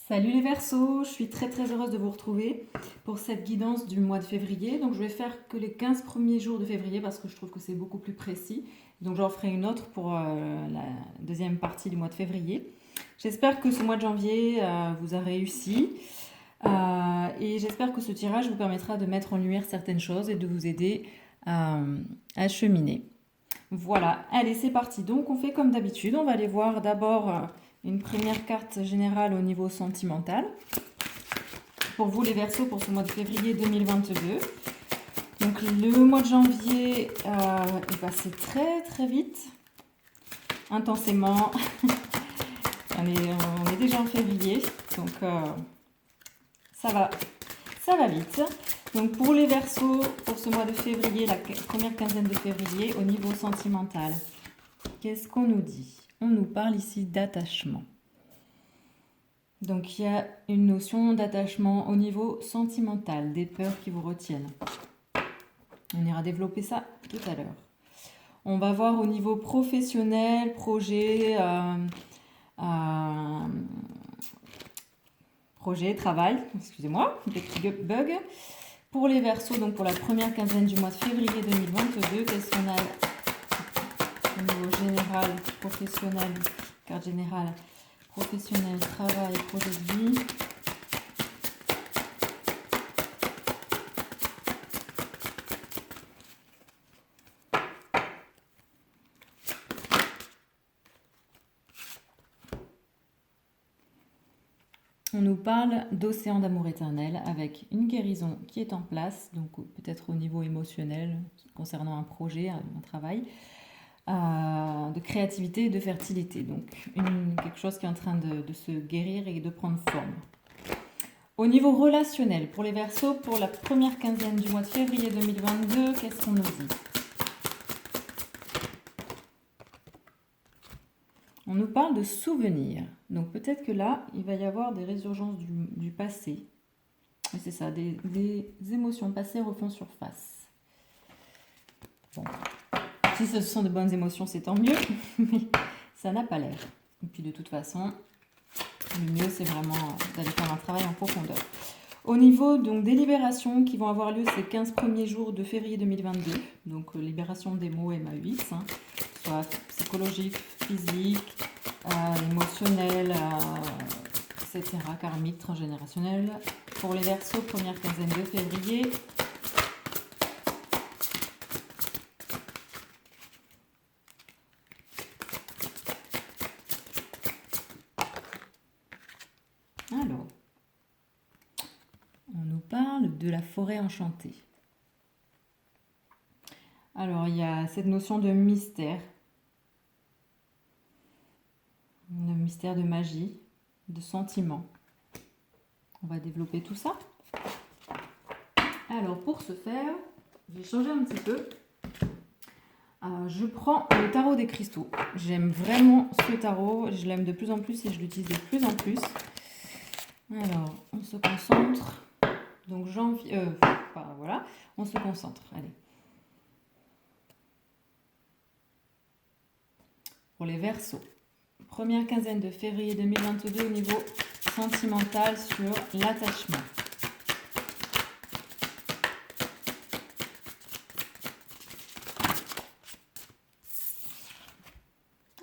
Salut les Verseaux, je suis très heureuse de vous retrouver pour cette guidance du mois de février. Donc je vais faire que les 15 premiers jours de février parce que je trouve que c'est beaucoup plus précis. Donc j'en ferai une autre pour la deuxième partie du mois de février. J'espère que ce mois de janvier vous a réussi et j'espère que ce tirage vous permettra de mettre en lumière certaines choses et de vous aider à cheminer. Voilà, allez c'est parti. Donc on fait comme d'habitude, on va aller voir d'abord une première carte générale au niveau sentimental. Pour vous les Verseaux pour ce mois de février 2022. Donc le mois de janvier est passé très vite, intensément. on est déjà en février, donc ça va vite. Donc pour les Verseaux, pour ce mois de février, la première quinzaine de février, au niveau sentimental, qu'est-ce qu'on nous dit? On nous parle ici d'attachement. Donc il y a une notion d'attachement au niveau sentimental, des peurs qui vous retiennent. On ira développer ça tout à l'heure. On va voir au niveau professionnel, projet, travail, excusez-moi, des petits bugs. Pour les Verseaux, donc pour la première quinzaine du mois de février 2022, qu'est-ce qu'on a au niveau général, professionnel, carte générale, professionnel, travail, projet de vie. On nous parle d'océan d'amour éternel avec une guérison qui est en place, donc peut-être au niveau émotionnel concernant un projet, un travail, de créativité et de fertilité. Donc quelque chose qui est en train de se guérir et de prendre forme. Au niveau relationnel, pour les Verseaux, pour la première quinzaine du mois de février 2022, qu'est-ce qu'on nous dit? On nous parle de souvenirs. Donc peut-être que là, il va y avoir des résurgences du passé. C'est ça, des émotions passées refont surface. Bon. Si ce sont de bonnes émotions, c'est tant mieux, mais ça n'a pas l'air. Et puis de toute façon, le mieux, c'est vraiment d'aller faire un travail en profondeur. Au niveau donc, des libérations qui vont avoir lieu ces 15 premiers jours de février 2022, donc libération des mots MA8, soit psychologique, physique, émotionnel, etc., karmique, transgénérationnel. Pour les Verseaux, première quinzaine de février. Alors, on nous parle de la forêt enchantée. Alors, il y a cette notion de mystère. Le mystère de magie, de sentiment. On va développer tout ça. Alors, pour ce faire, je vais changer un petit peu. Je prends le tarot des cristaux. J'aime vraiment ce tarot. Je l'aime de plus en plus et je l'utilise de plus en plus. Alors, on se concentre. Donc, janvier... voilà, on se concentre. Allez. Pour les Verseaux. Première quinzaine de février 2022 au niveau sentimental sur l'attachement.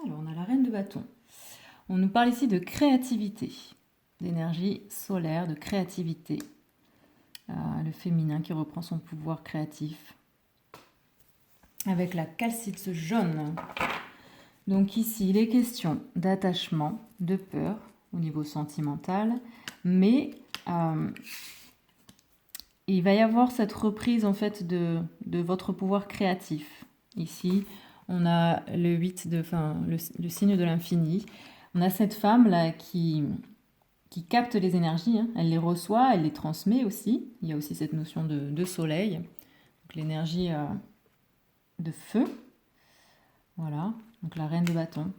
Alors, on a la reine de bâton. On nous parle ici de créativité, d'énergie solaire, de créativité. Le féminin qui reprend son pouvoir créatif. Avec la calcite jaune. Donc ici, il est question d'attachement, de peur au niveau sentimental, mais il va y avoir cette reprise en fait de votre pouvoir créatif. Ici, on a le 8, le signe de l'infini. On a cette femme là qui capte les énergies, elle les reçoit, elle les transmet aussi. Il y a aussi cette notion de soleil, donc l'énergie de feu. Voilà, donc la reine de bâton.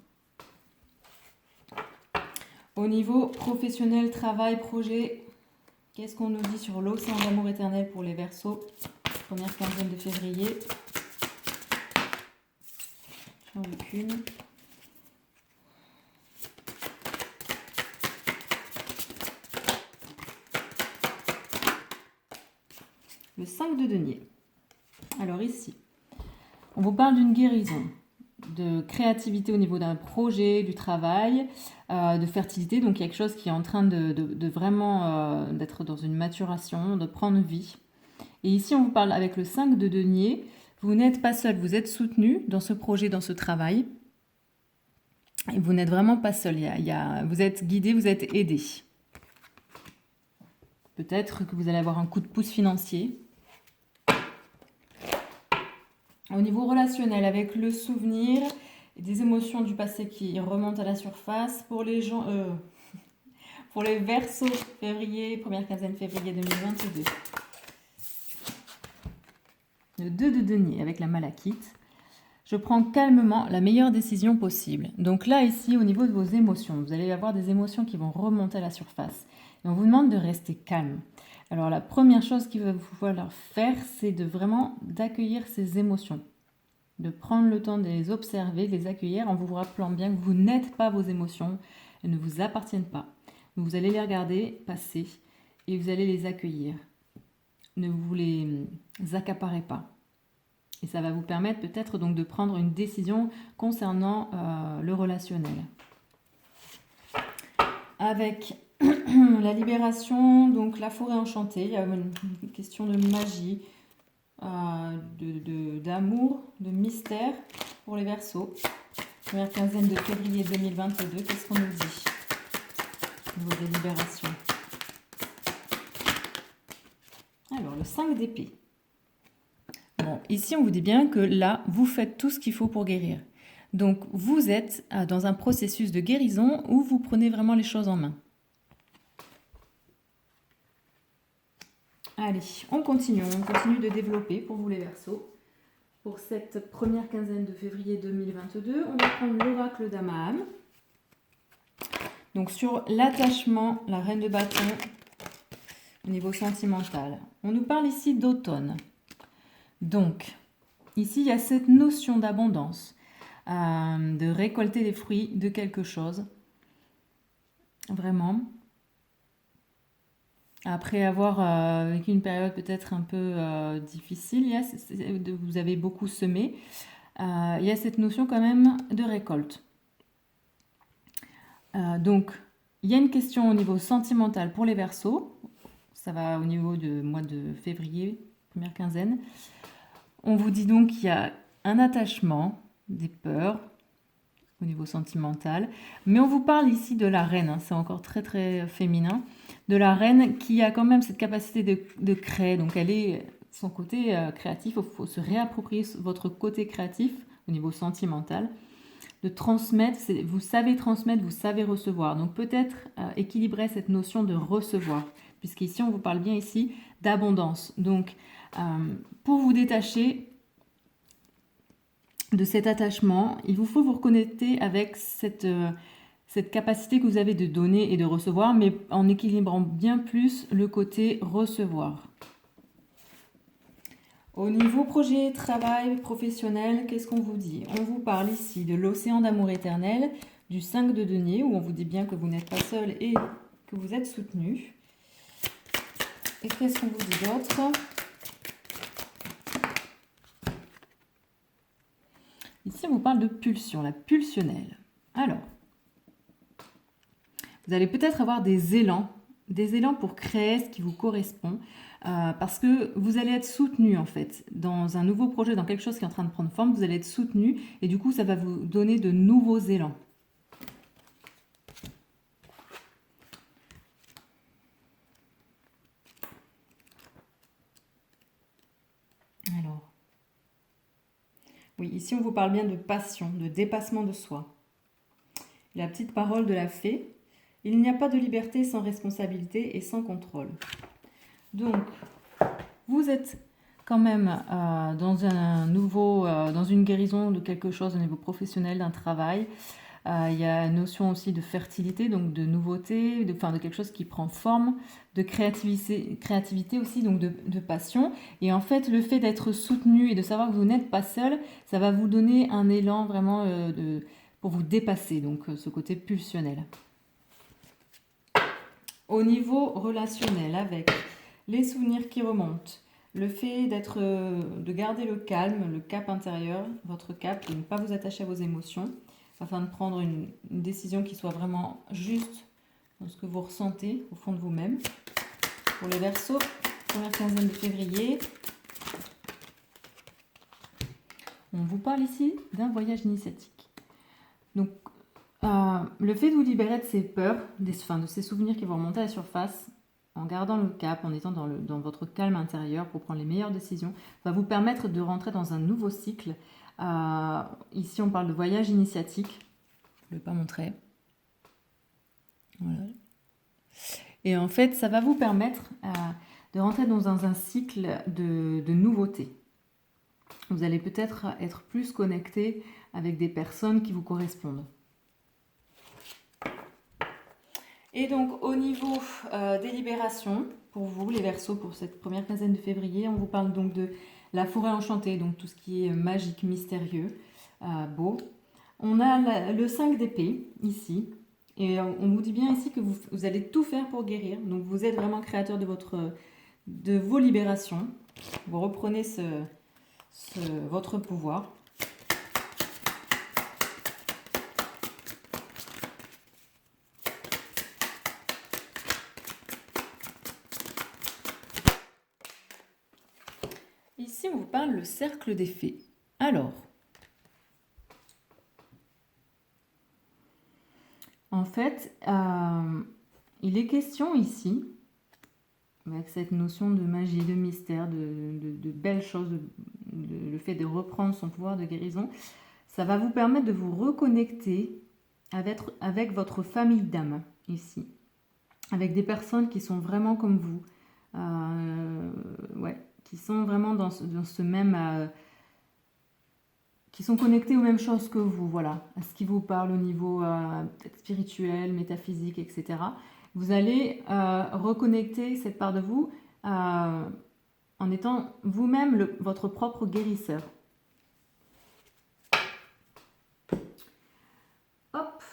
Au niveau professionnel, travail, projet, qu'est-ce qu'on nous dit sur l'océan d'amour éternel pour les Verseaux? Première quinzaine de février. J'en veux qu'une. le 5 de denier. Alors ici, on vous parle d'une guérison, de créativité au niveau d'un projet, du travail, de fertilité. Donc il y a quelque chose qui est en train de vraiment d'être dans une maturation, de prendre vie. Et ici, on vous parle avec le 5 de denier. Vous n'êtes pas seul, vous êtes soutenu dans ce projet, dans ce travail. Et vous n'êtes vraiment pas seul. Vous êtes guidé, vous êtes aidé. Peut-être que vous allez avoir un coup de pouce financier. Au niveau relationnel, avec le souvenir et des émotions du passé qui remontent à la surface, pour les gens, pour les Verseaux, février, première quinzaine février 2022. Le 2 de denier avec la malachite. Je prends calmement la meilleure décision possible. Donc là, ici, au niveau de vos émotions, vous allez avoir des émotions qui vont remonter à la surface. Et on vous demande de rester calme. Alors la première chose qu'il va falloir faire, c'est d'accueillir ces émotions. De prendre le temps de les observer, de les accueillir en vous rappelant bien que vous n'êtes pas vos émotions, elles ne vous appartiennent pas. Vous allez les regarder passer et vous allez les accueillir. Ne vous les accaparez pas. Et ça va vous permettre peut-être donc de prendre une décision concernant le relationnel. Avec la libération, donc la forêt enchantée, il y a une question de magie, d'amour, de mystère pour les Verseaux. Première quinzaine de février 2022, qu'est-ce qu'on nous dit au niveau des libérations? Alors, le 5 d'épée. Bon, ici, on vous dit bien que là, vous faites tout ce qu'il faut pour guérir. Donc, vous êtes dans un processus de guérison où vous prenez vraiment les choses en main. Allez, on continue de développer pour vous les Verseaux. Pour cette première quinzaine de février 2022, on va prendre l'oracle d'Amaam. Donc sur l'attachement, la reine de bâton, au niveau sentimental. On nous parle ici d'automne. Donc, ici, il y a cette notion d'abondance, de récolter les fruits de quelque chose. Vraiment. Après avoir vécu une période peut-être un peu difficile, vous avez beaucoup semé, il y a cette notion quand même de récolte. Donc, il y a une question au niveau sentimental pour les Verseaux. Ça va au niveau du mois de février, première quinzaine. On vous dit donc qu'il y a un attachement, des peurs au niveau sentimental. Mais on vous parle ici de la reine, hein, c'est encore très très féminin, de la reine qui a quand même cette capacité de créer. Donc elle est son côté créatif, il faut se réapproprier votre côté créatif au niveau sentimental, de transmettre, vous savez transmettre, vous savez recevoir. Donc peut-être équilibrer cette notion de recevoir, puisqu'ici on vous parle bien ici d'abondance. Donc pour vous détacher de cet attachement, il vous faut vous reconnecter avec cette capacité que vous avez de donner et de recevoir, mais en équilibrant bien plus le côté recevoir. Au niveau projet, travail, professionnel, qu'est-ce qu'on vous dit? On vous parle ici de l'océan d'amour éternel, du 5 de denier, où on vous dit bien que vous n'êtes pas seul et que vous êtes soutenu. Et qu'est-ce qu'on vous dit d'autre? Ici, on vous parle de pulsion, la pulsionnelle. Alors, vous allez peut-être avoir des élans pour créer ce qui vous correspond, parce que vous allez être soutenu en fait dans un nouveau projet, dans quelque chose qui est en train de prendre forme, vous allez être soutenu et du coup, ça va vous donner de nouveaux élans. Alors, oui, ici on vous parle bien de passion, de dépassement de soi. La petite parole de la fée. Il n'y a pas de liberté sans responsabilité et sans contrôle. Donc, vous êtes quand même dans dans une guérison de quelque chose au niveau professionnel, d'un travail. Il y a une notion aussi de fertilité, donc de nouveauté, de quelque chose qui prend forme, de créativité aussi, donc de passion. Et en fait, le fait d'être soutenu et de savoir que vous n'êtes pas seul, ça va vous donner un élan vraiment pour vous dépasser, donc ce côté pulsionnel. Au niveau relationnel, avec les souvenirs qui remontent, le fait de garder le calme, le cap intérieur, votre cap, de ne pas vous attacher à vos émotions, afin de prendre une décision qui soit vraiment juste dans ce que vous ressentez au fond de vous-même. Pour les Verseaux, première quinzaine de février, on vous parle ici d'un voyage initiatique. Donc, le fait de vous libérer de ces peurs, de ces souvenirs qui vont remonter à la surface, en gardant le cap, en étant dans votre calme intérieur pour prendre les meilleures décisions, va vous permettre de rentrer dans un nouveau cycle. Ici, on parle de voyage initiatique. Je ne vais pas montrer. Voilà. Et en fait, ça va vous permettre de rentrer dans un cycle de nouveautés. Vous allez peut-être être plus connecté avec des personnes qui vous correspondent. Et donc, au niveau des libérations, pour vous, les Verseaux, pour cette première quinzaine de février, on vous parle donc de la forêt enchantée, donc tout ce qui est magique, mystérieux, beau. On a le 5 d'épée, ici, et on vous dit bien ici que vous allez tout faire pour guérir. Donc, vous êtes vraiment créateur de vos libérations. Vous reprenez votre pouvoir. Ici, on vous parle le cercle des fées. Alors, en fait, il est question ici, avec cette notion de magie, de mystère, de belles choses, le fait de reprendre son pouvoir de guérison, ça va vous permettre de vous reconnecter avec votre famille d'âme, ici. Avec des personnes qui sont vraiment comme vous. Qui sont vraiment dans ce même... qui sont connectés aux mêmes choses que vous, voilà. À ce qui vous parle au niveau peut-être spirituel, métaphysique, etc. Vous allez reconnecter cette part de vous en étant vous-même votre propre guérisseur. Hop,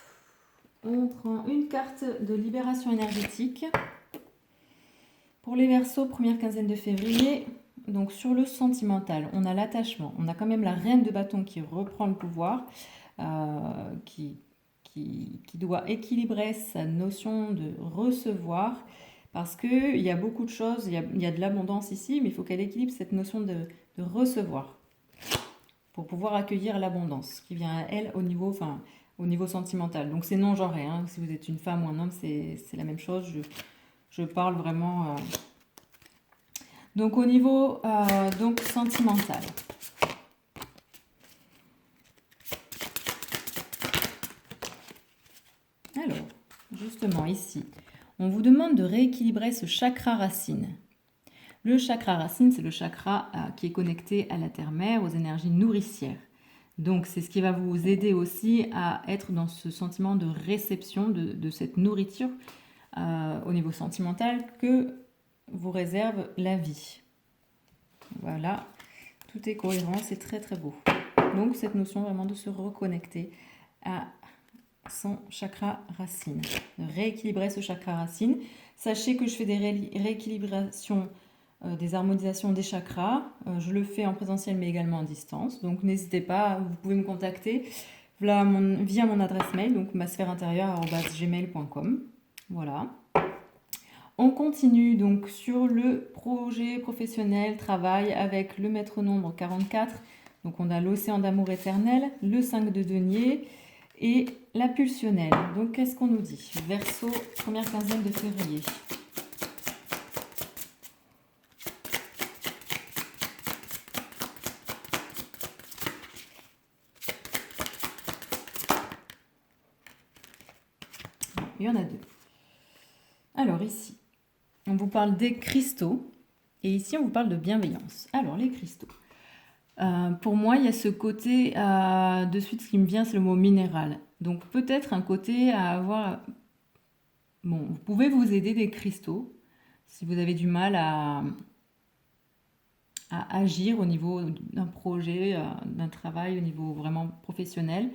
on prend une carte de libération énergétique. Pour les Verseaux, première quinzaine de février, donc sur le sentimental, on a l'attachement. On a quand même la reine de bâton qui reprend le pouvoir, qui doit équilibrer sa notion de recevoir, parce qu'il y a beaucoup de choses, il y a de l'abondance ici, mais il faut qu'elle équilibre cette notion de recevoir pour pouvoir accueillir l'abondance qui vient à elle au niveau sentimental. Donc c'est non genré, hein. Si vous êtes une femme ou un homme, c'est la même chose. Je parle vraiment... Donc au niveau sentimental. Alors, justement ici, on vous demande de rééquilibrer ce chakra racine. Le chakra racine, c'est le chakra qui est connecté à la terre-mère, aux énergies nourricières. Donc c'est ce qui va vous aider aussi à être dans ce sentiment de réception de cette nourriture au niveau sentimental que vous réserve la vie. Voilà, tout est cohérent, c'est très très beau. Donc cette notion vraiment de se reconnecter à son chakra racine, de rééquilibrer ce chakra racine. Sachez que je fais des rééquilibrations, des harmonisations des chakras. Je le fais en présentiel mais également en distance. Donc n'hésitez pas, vous pouvez me contacter via mon adresse mail, donc masphèreintérieure@gmail.com. Voilà. On continue donc sur le projet professionnel, travail avec le maître nombre 44. Donc on a l'océan d'amour éternel, le 5 de denier et la pulsionnelle. Donc qu'est-ce qu'on nous dit? Verseau, première quinzaine de février. Il y en a deux. Alors ici, on vous parle des cristaux et ici on vous parle de bienveillance. Alors les cristaux. Pour moi, il y a ce côté, de suite ce qui me vient, c'est le mot minéral. Donc peut-être un côté à avoir... Bon, vous pouvez vous aider des cristaux si vous avez du mal à agir au niveau d'un projet, d'un travail, au niveau vraiment professionnel.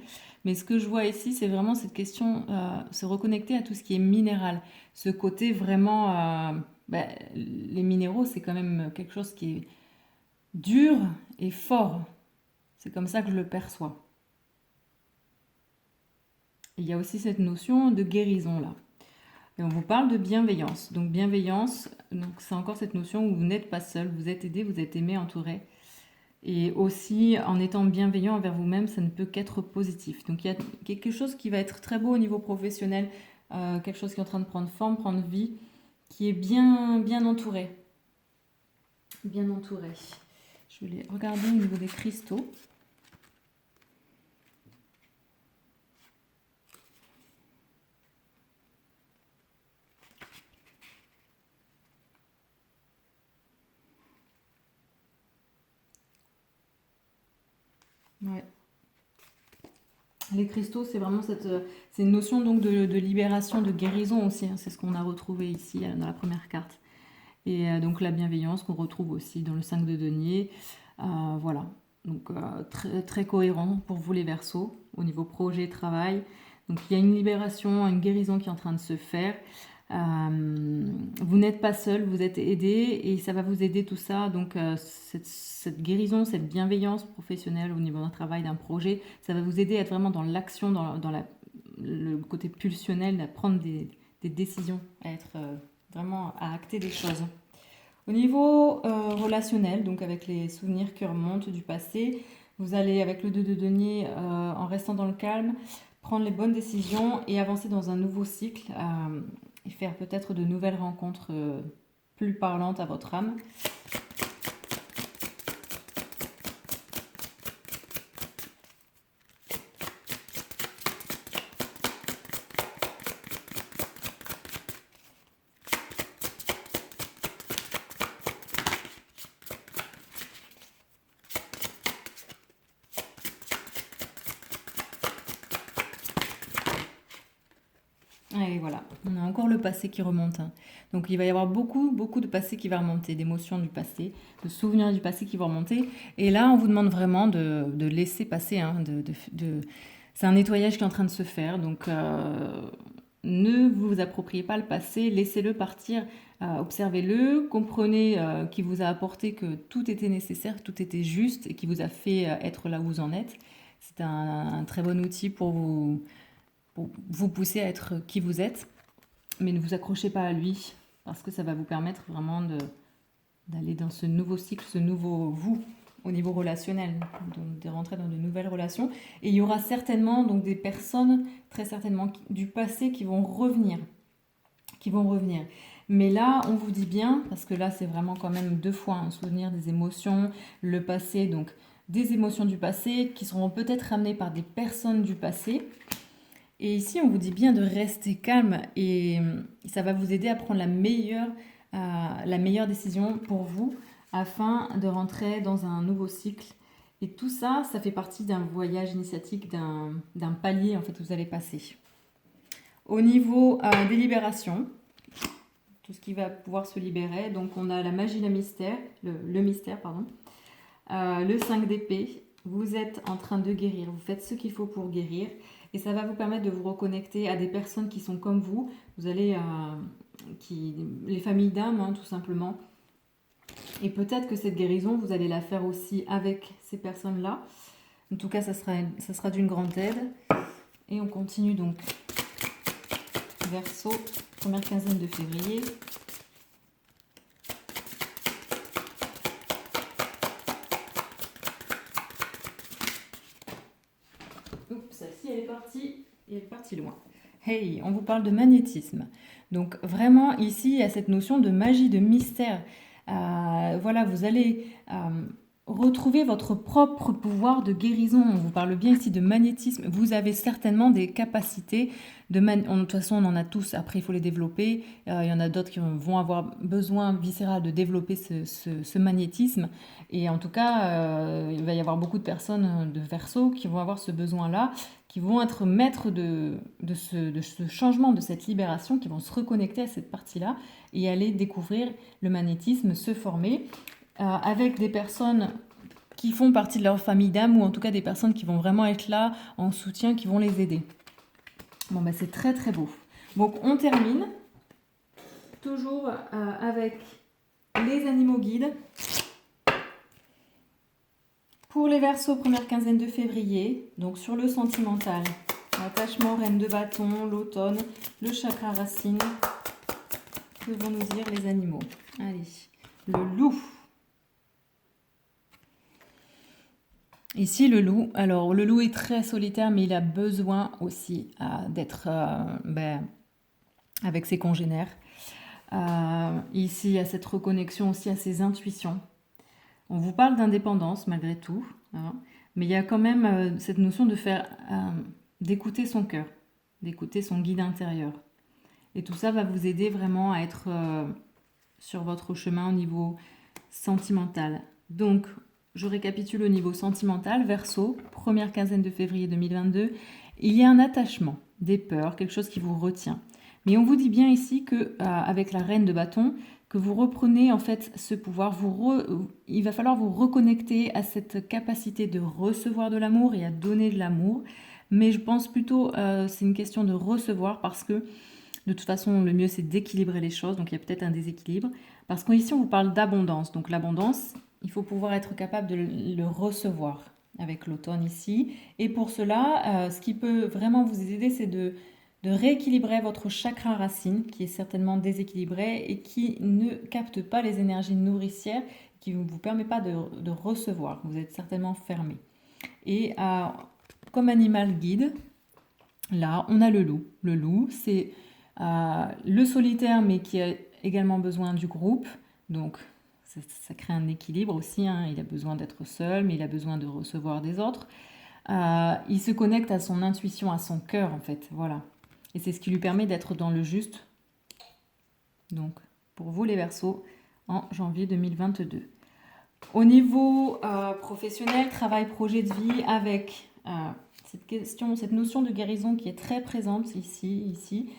Mais ce que je vois ici, c'est vraiment cette question, se reconnecter à tout ce qui est minéral. Ce côté vraiment... les minéraux, c'est quand même quelque chose qui est dur et fort. C'est comme ça que je le perçois. Il y a aussi cette notion de guérison là. Et on vous parle de bienveillance. Donc bienveillance, c'est encore cette notion où vous n'êtes pas seul, vous êtes aidé, vous êtes aimé, entouré. Et aussi, en étant bienveillant envers vous-même, ça ne peut qu'être positif. Donc il y a quelque chose qui va être très beau au niveau professionnel, quelque chose qui est en train de prendre forme, prendre vie, qui est bien entouré. Bien entouré. Je vais regarder au niveau des cristaux. Ouais. Les cristaux, c'est vraiment c'est une notion donc de libération, de guérison aussi. Hein. C'est ce qu'on a retrouvé ici dans la première carte. Et donc la bienveillance qu'on retrouve aussi dans le 5 de denier. Voilà. Donc très, très cohérent pour vous les Verseaux au niveau projet, travail. Donc il y a une libération, une guérison qui est en train de se faire. Vous n'êtes pas seul, vous êtes aidé et ça va vous aider tout ça. Donc cette guérison, cette bienveillance professionnelle au niveau d'un travail, d'un projet, ça va vous aider à être vraiment dans l'action, dans le côté pulsionnel, à prendre des décisions, à être vraiment à acter des choses. Au niveau relationnel, donc avec les souvenirs qui remontent du passé, vous allez avec le 2 de denier, en restant dans le calme, prendre les bonnes décisions et avancer dans un nouveau cycle et faire peut-être de nouvelles rencontres plus parlantes à votre âme. Et voilà, on a encore le passé qui remonte. Hein. Donc il va y avoir beaucoup de passé qui va remonter, d'émotions du passé, de souvenirs du passé qui vont remonter. Et là, on vous demande vraiment de laisser passer. Hein, C'est un nettoyage qui est en train de se faire. Donc ne vous appropriez pas le passé, laissez-le partir, observez-le, comprenez qu'il vous a apporté que tout était nécessaire, tout était juste et qui vous a fait être là où vous en êtes. C'est un très bon outil pour vous pousser à être qui vous êtes, mais ne vous accrochez pas à lui, parce que ça va vous permettre vraiment d'aller dans ce nouveau cycle, ce nouveau vous, au niveau relationnel, de rentrer dans de nouvelles relations. Et il y aura certainement donc des personnes, très certainement, du passé qui vont revenir. Mais là, on vous dit bien, parce que là, c'est vraiment quand même 2 fois un souvenir des émotions, le passé, donc des émotions du passé qui seront peut-être ramenées par des personnes du passé. Et ici, on vous dit bien de rester calme et ça va vous aider à prendre la meilleure décision pour vous afin de rentrer dans un nouveau cycle. Et tout ça, ça fait partie d'un voyage initiatique, d'un palier en fait que vous allez passer. Au niveau des libérations, tout ce qui va pouvoir se libérer, donc on a la magie, le mystère, le 5 d'épée. Vous êtes en train de guérir, vous faites ce qu'il faut pour guérir. Et ça va vous permettre de vous reconnecter à des personnes qui sont comme vous. Vous allez, les familles d'âmes, hein, tout simplement. Et peut-être que cette guérison, vous allez la faire aussi avec ces personnes-là. En tout cas, ça sera d'une grande aide. Et on continue donc. Verseau, première quinzaine de février. Oups, celle-ci, elle est partie loin. Hey, on vous parle de magnétisme. Donc vraiment, ici, il y a cette notion de magie, de mystère. Voilà, vous allez retrouver votre propre pouvoir de guérison. On vous parle bien ici de magnétisme. Vous avez certainement des capacités de toute façon, on en a tous. Après, il faut les développer. Il y en a d'autres qui vont avoir besoin viscéral de développer ce magnétisme. Et en tout cas, il va y avoir beaucoup de personnes de Verseau qui vont avoir ce besoin-là, qui vont être maîtres de ce changement, de cette libération, qui vont se reconnecter à cette partie-là et aller découvrir le magnétisme, se former avec des personnes qui font partie de leur famille d'âme ou en tout cas des personnes qui vont vraiment être là en soutien, qui vont les aider. Bon, bah c'est très très beau. Donc on termine toujours avec les animaux guides. Pour les Verseaux, première quinzaine de février, donc sur le sentimental, l'attachement, reine de bâton, l'automne, le chakra racine. Que vont nous dire les animaux? Allez, le loup. Ici, le loup. Alors, le loup est très solitaire, mais il a besoin aussi d'être avec ses congénères. Ici, il y a cette reconnexion aussi à ses intuitions. On vous parle d'indépendance malgré tout, hein, mais il y a quand même cette notion de d'écouter son cœur, d'écouter son guide intérieur. Et tout ça va vous aider vraiment à être sur votre chemin au niveau sentimental. Donc, je récapitule au niveau sentimental, Verseau, première quinzaine de février 2022, il y a un attachement, des peurs, quelque chose qui vous retient. Mais on vous dit bien ici que avec la reine de bâton, que vous reprenez en fait ce pouvoir, il va falloir vous reconnecter à cette capacité de recevoir de l'amour et à donner de l'amour. Mais je pense plutôt c'est une question de recevoir parce que de toute façon le mieux c'est d'équilibrer les choses, donc il y a peut-être un déséquilibre. Parce qu'ici on vous parle d'abondance, donc l'abondance, il faut pouvoir être capable de le recevoir avec l'automne ici. Et pour cela, ce qui peut vraiment vous aider, c'est de rééquilibrer votre chakra racine, qui est certainement déséquilibré et qui ne capte pas les énergies nourricières, qui ne vous permet pas de recevoir. Vous êtes certainement fermé. Et comme animal guide, là, on a le loup. Le loup, c'est le solitaire, mais qui a également besoin du groupe. Donc, ça crée un équilibre aussi. Hein. Il a besoin d'être seul, mais il a besoin de recevoir des autres. Il se connecte à son intuition, à son cœur, en fait. Voilà. Et c'est ce qui lui permet d'être dans le juste. Donc, pour vous les Verseaux, en janvier 2022. Au niveau professionnel, travail, projet de vie, avec cette notion de guérison qui est très présente ici.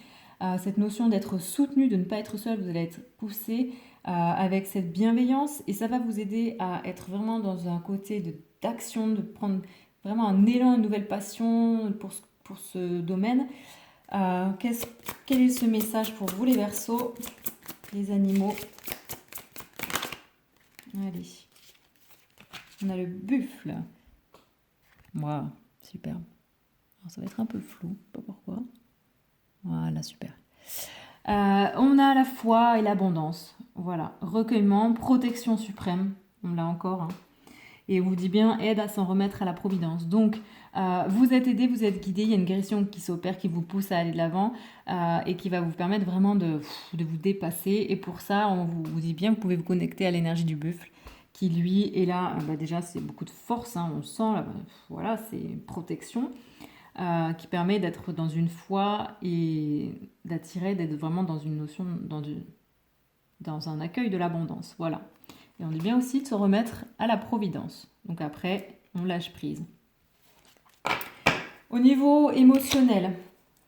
Cette notion d'être soutenu, de ne pas être seul, vous allez être poussé avec cette bienveillance. Et ça va vous aider à être vraiment dans un côté d'action, de prendre vraiment un élan, une nouvelle passion pour ce domaine. Quel est ce message pour vous les Verseaux, les animaux? Allez, on a le buffle. Waouh, super. Alors, ça va être un peu flou, pas pourquoi. Voilà, super. On a la foi et l'abondance. Voilà, recueillement, protection suprême. On l'a encore. Hein. Et on vous dit bien, aide à s'en remettre à la providence. Donc, vous êtes aidé, vous êtes guidé, il y a une guérison qui s'opère, qui vous pousse à aller de l'avant et qui va vous permettre vraiment de vous dépasser. Et pour ça, on vous dit bien, vous pouvez vous connecter à l'énergie du buffle qui, lui, est là. Déjà, c'est beaucoup de force, hein, on sent, là, voilà, c'est une protection qui permet d'être dans une foi et d'être vraiment dans une notion, dans un accueil de l'abondance. Voilà. Et on dit bien aussi de se remettre à la providence. Donc après, on lâche prise. Au niveau émotionnel,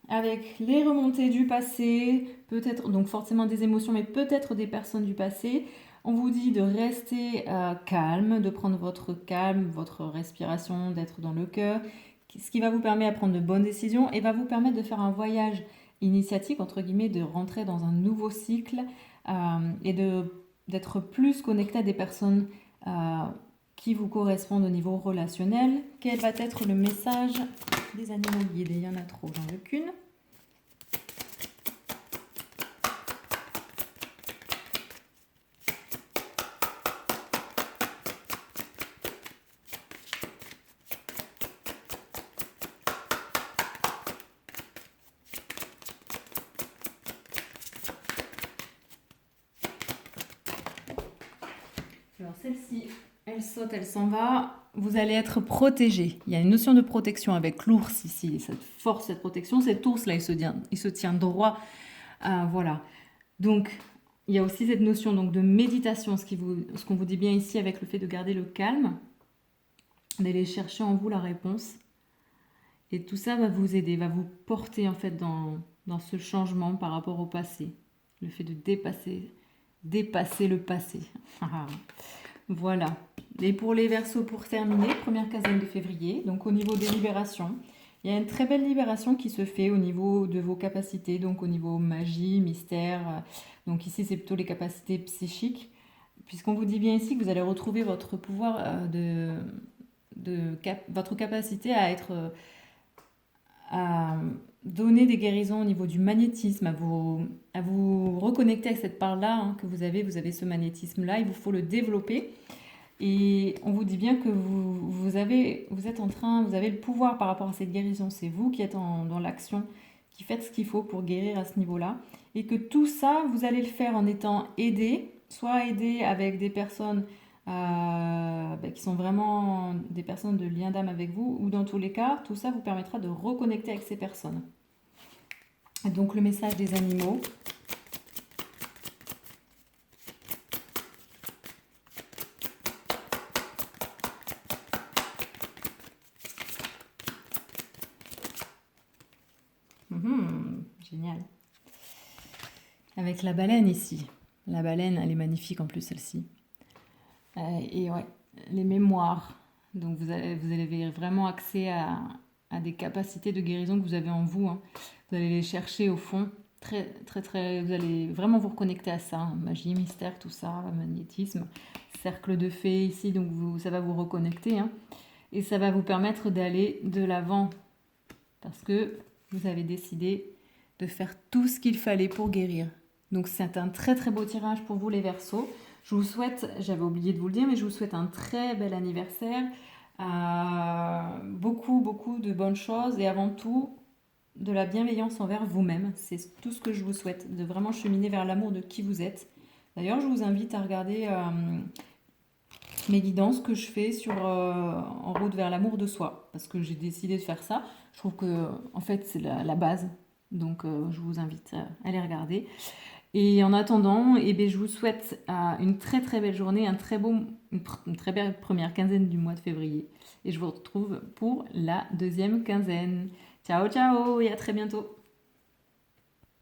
avec les remontées du passé, peut-être, donc forcément des émotions, mais peut-être des personnes du passé, on vous dit de rester calme, de prendre votre calme, votre respiration, d'être dans le cœur, ce qui va vous permettre de prendre de bonnes décisions et va vous permettre de faire un voyage initiatique, entre guillemets, de rentrer dans un nouveau cycle et d'être plus connecté à des personnes qui vous correspondent au niveau relationnel. Quel va être le message des animaux guidés? Il y en a trop, j'en veux qu'une. Alors celle-ci, elle saute, elle s'en va. Vous allez être protégé. Il y a une notion de protection avec l'ours ici. Cette force, cette protection, cet ours-là, il se tient droit. Voilà. Donc, il y a aussi cette notion donc, de méditation, ce qu'on vous dit bien ici avec le fait de garder le calme, d'aller chercher en vous la réponse. Et tout ça va vous aider, va vous porter en fait dans ce changement par rapport au passé. Le fait de dépasser le passé. Voilà. Et pour les Verseaux, pour terminer, première quinzaine de février, donc au niveau des libérations, il y a une très belle libération qui se fait au niveau de vos capacités, donc au niveau magie, mystère. Donc ici, c'est plutôt les capacités psychiques, puisqu'on vous dit bien ici que vous allez retrouver votre pouvoir votre capacité à être, à donner des guérisons au niveau du magnétisme, à vous reconnecter avec cette part-là hein, que vous avez ce magnétisme-là, il vous faut le développer. Et on vous dit bien que vous avez le pouvoir par rapport à cette guérison. C'est vous qui êtes dans l'action, qui faites ce qu'il faut pour guérir à ce niveau-là. Et que tout ça, vous allez le faire en étant aidé, soit aidé avec des personnes qui sont vraiment des personnes de lien d'âme avec vous, ou dans tous les cas, tout ça vous permettra de reconnecter avec ces personnes. Et donc le message des animaux. Génial. Avec la baleine ici. La baleine, elle est magnifique en plus celle-ci. Et ouais, les mémoires. Donc vous avez vraiment accès à des capacités de guérison que vous avez en vous. Hein. Vous allez les chercher au fond. Vous allez vraiment vous reconnecter à ça. Hein. Magie, mystère, tout ça, magnétisme. Cercle de fées ici, donc ça va vous reconnecter. Hein. Et ça va vous permettre d'aller de l'avant. Parce que vous avez décidé de faire tout ce qu'il fallait pour guérir. Donc c'est un très très beau tirage pour vous les Verseaux. Je vous souhaite, j'avais oublié de vous le dire, mais je vous souhaite un très bel anniversaire, beaucoup de bonnes choses et avant tout de la bienveillance envers vous-même. C'est tout ce que je vous souhaite, de vraiment cheminer vers l'amour de qui vous êtes. D'ailleurs, je vous invite à regarder mes guidances que je fais en route vers l'amour de soi, parce que j'ai décidé de faire ça. Je trouve que en fait c'est la base, donc je vous invite à les regarder. Et en attendant, je vous souhaite une très très belle journée, une très belle première quinzaine du mois de février. Et je vous retrouve pour la deuxième quinzaine. Ciao ciao et à très bientôt.